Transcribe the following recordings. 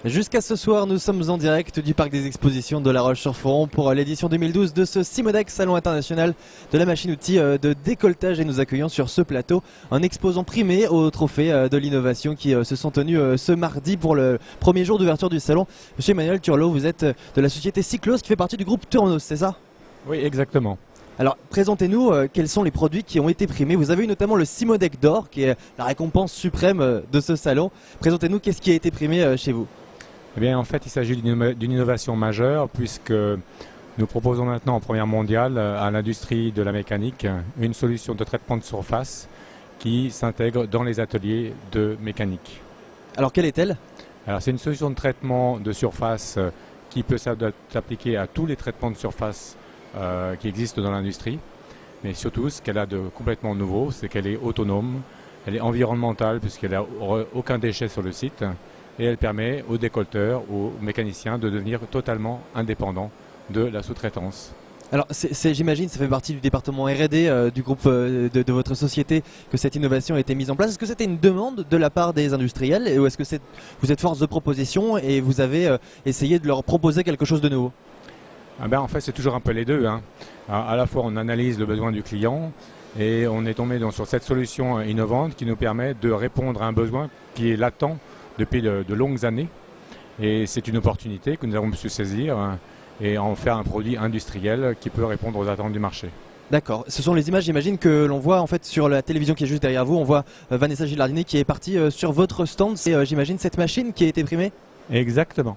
Jusqu'à ce soir, nous sommes en direct du Parc des Expositions de La Roche-sur-Foron pour l'édition 2012 de ce Cimodec, Salon international de la machine-outil de décolletage, et nous accueillons sur ce plateau un exposant primé au trophée de l'innovation qui se sont tenus ce mardi pour le premier jour d'ouverture du salon. Monsieur Emmanuel Turlot, vous êtes de la société Cyclos qui fait partie du groupe Turnos, c'est ça? Oui, exactement. Alors, présentez-nous quels sont les produits qui ont été primés. Vous avez eu notamment le Cimodec d'or, qui est la récompense suprême de ce salon. Présentez-nous qu'est-ce qui a été primé chez vous. Eh bien, en fait, il s'agit d'une innovation majeure puisque nous proposons maintenant en première mondiale à l'industrie de la mécanique une solution de traitement de surface qui s'intègre dans les ateliers de mécanique. Alors, quelle est-elle? Alors, c'est une solution de traitement de surface qui peut s'appliquer à tous les traitements de surface qui existent dans l'industrie. Mais surtout, ce qu'elle a de complètement nouveau, c'est qu'elle est autonome, elle est environnementale puisqu'elle n'a aucun déchet sur le site. Et elle permet aux décolleteurs, aux mécaniciens de devenir totalement indépendants de la sous-traitance. Alors j'imagine, ça fait partie du département R&D du groupe de votre société que cette innovation a été mise en place. Est-ce que c'était une demande de la part des industriels ou est-ce que vous êtes force de proposition et vous avez essayé de leur proposer quelque chose de nouveau? En fait, c'est toujours un peu les deux. À la fois, on analyse le besoin du client et on est tombé sur cette solution innovante qui nous permet de répondre à un besoin qui est latent depuis de longues années, et c'est une opportunité que nous avons su saisir et en faire un produit industriel qui peut répondre aux attentes du marché. D'accord, ce sont les images, j'imagine, que l'on voit en fait sur la télévision qui est juste derrière vous. On voit Vanessa Gilardini qui est partie sur votre stand. C'est j'imagine cette machine qui a été primée? Exactement,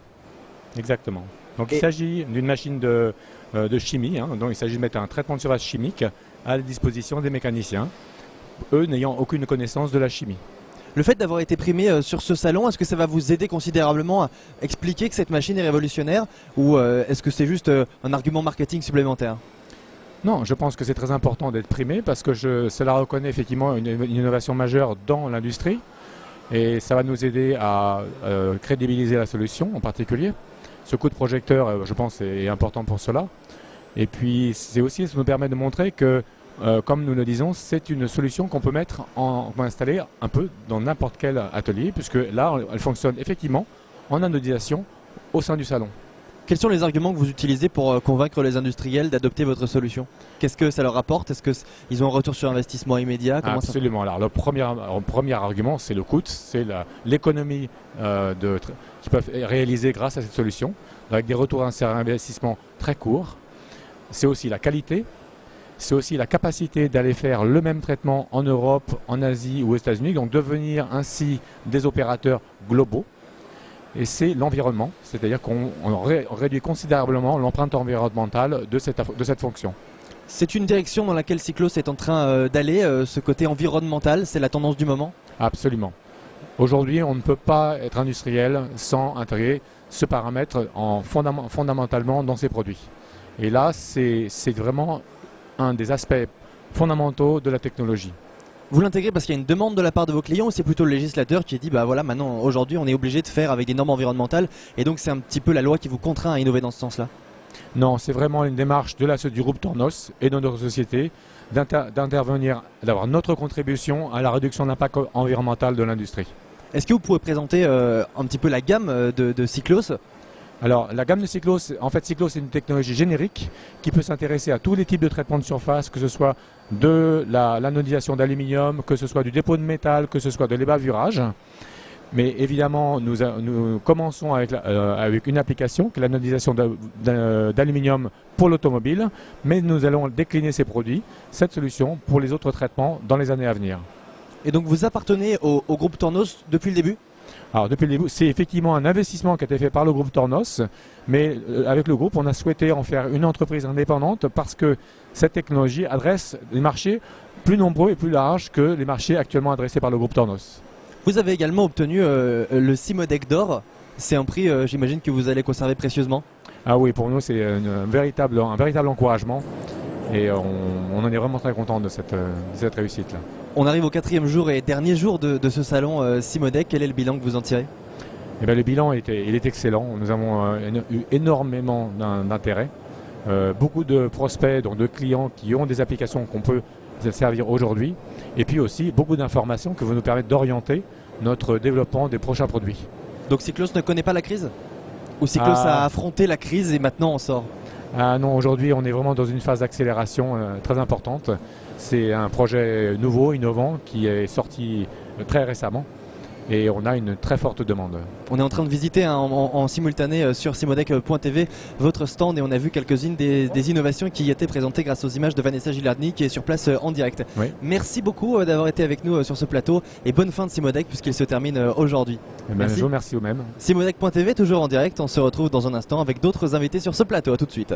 exactement. Donc il s'agit d'une machine de chimie, donc il s'agit de mettre un traitement de surface chimique à la disposition des mécaniciens, eux n'ayant aucune connaissance de la chimie. Le fait d'avoir été primé sur ce salon, est-ce que ça va vous aider considérablement à expliquer que cette machine est révolutionnaire ou est-ce que c'est juste un argument marketing supplémentaire? Non, je pense que c'est très important d'être primé parce que cela reconnaît effectivement une innovation majeure dans l'industrie et ça va nous aider à crédibiliser la solution en particulier. Ce coup de projecteur, je pense, est important pour cela. Et puis, c'est aussi, ça nous permet de montrer que comme nous le disons, c'est une solution qu'on peut installer un peu dans n'importe quel atelier, puisque là, elle fonctionne effectivement en anodisation au sein du salon. Quels sont les arguments que vous utilisez pour convaincre les industriels d'adopter votre solution? Qu'est-ce que ça leur apporte? Est-ce qu'ils ont un retour sur investissement immédiat? Absolument. Alors, le premier argument, c'est le coût, c'est l'économie qu'ils peuvent réaliser grâce à cette solution, avec des retours sur investissement très courts. C'est aussi la qualité. C'est aussi la capacité d'aller faire le même traitement en Europe, en Asie ou aux États-Unis, donc devenir ainsi des opérateurs globaux. Et c'est l'environnement, c'est-à-dire qu'on réduit considérablement l'empreinte environnementale de cette fonction. C'est une direction dans laquelle Cyclos est en train d'aller, ce côté environnemental, c'est la tendance du moment? Absolument. Aujourd'hui, on ne peut pas être industriel sans intégrer ce paramètre fondamentalement dans ses produits. Et là, c'est vraiment un des aspects fondamentaux de la technologie. Vous l'intégrez parce qu'il y a une demande de la part de vos clients ou c'est plutôt le législateur qui dit bah voilà, maintenant aujourd'hui on est obligé de faire avec des normes environnementales et donc c'est un petit peu la loi qui vous contraint à innover dans ce sens-là? Non, c'est vraiment une démarche du groupe Turnos et de notre société d'intervenir, d'avoir notre contribution à la réduction de l'impact environnemental de l'industrie. Est-ce que vous pouvez présenter un petit peu la gamme de Cyclos? Alors, la gamme de Cyclos, en fait, Cyclos c'est une technologie générique qui peut s'intéresser à tous les types de traitements de surface, que ce soit de l'anodisation d'aluminium, que ce soit du dépôt de métal, que ce soit de l'ébavurage. Mais évidemment, nous commençons avec une application qui est l'anodisation d'aluminium pour l'automobile, mais nous allons décliner ces produits, cette solution, pour les autres traitements dans les années à venir. Et donc vous appartenez au groupe Turnos depuis le début? Alors depuis le début, c'est effectivement un investissement qui a été fait par le groupe Turnos, mais avec le groupe, on a souhaité en faire une entreprise indépendante parce que cette technologie adresse des marchés plus nombreux et plus larges que les marchés actuellement adressés par le groupe Turnos. Vous avez également obtenu le Cimodec d'or. C'est un prix, j'imagine, que vous allez conserver précieusement? Ah oui, pour nous, c'est un véritable encouragement et on en est vraiment très content de cette réussite-là. On arrive au 4e jour et dernier jour de ce salon Cimodec. Quel est le bilan que vous en tirez? Eh bien, le bilan il est excellent. Nous avons eu énormément d'intérêt. Beaucoup de prospects, donc de clients qui ont des applications qu'on peut servir aujourd'hui. Et puis aussi beaucoup d'informations qui vont nous permettre d'orienter notre développement des prochains produits. Donc Cyclos ne connaît pas la crise? Ou Cyclos a affronté la crise et maintenant on sort? Ah non, aujourd'hui on est vraiment dans une phase d'accélération très importante. C'est un projet nouveau, innovant, qui est sorti très récemment et on a une très forte demande. On est en train de visiter en simultané sur simodec.tv votre stand et on a vu quelques-unes des innovations qui étaient présentées grâce aux images de Vanessa Gilardini qui est sur place en direct. Oui. Merci beaucoup d'avoir été avec nous sur ce plateau et bonne fin de Simodec puisqu'il se termine aujourd'hui. Merci. Merci vous-même. Simodec.tv toujours en direct, on se retrouve dans un instant avec d'autres invités sur ce plateau. À tout de suite.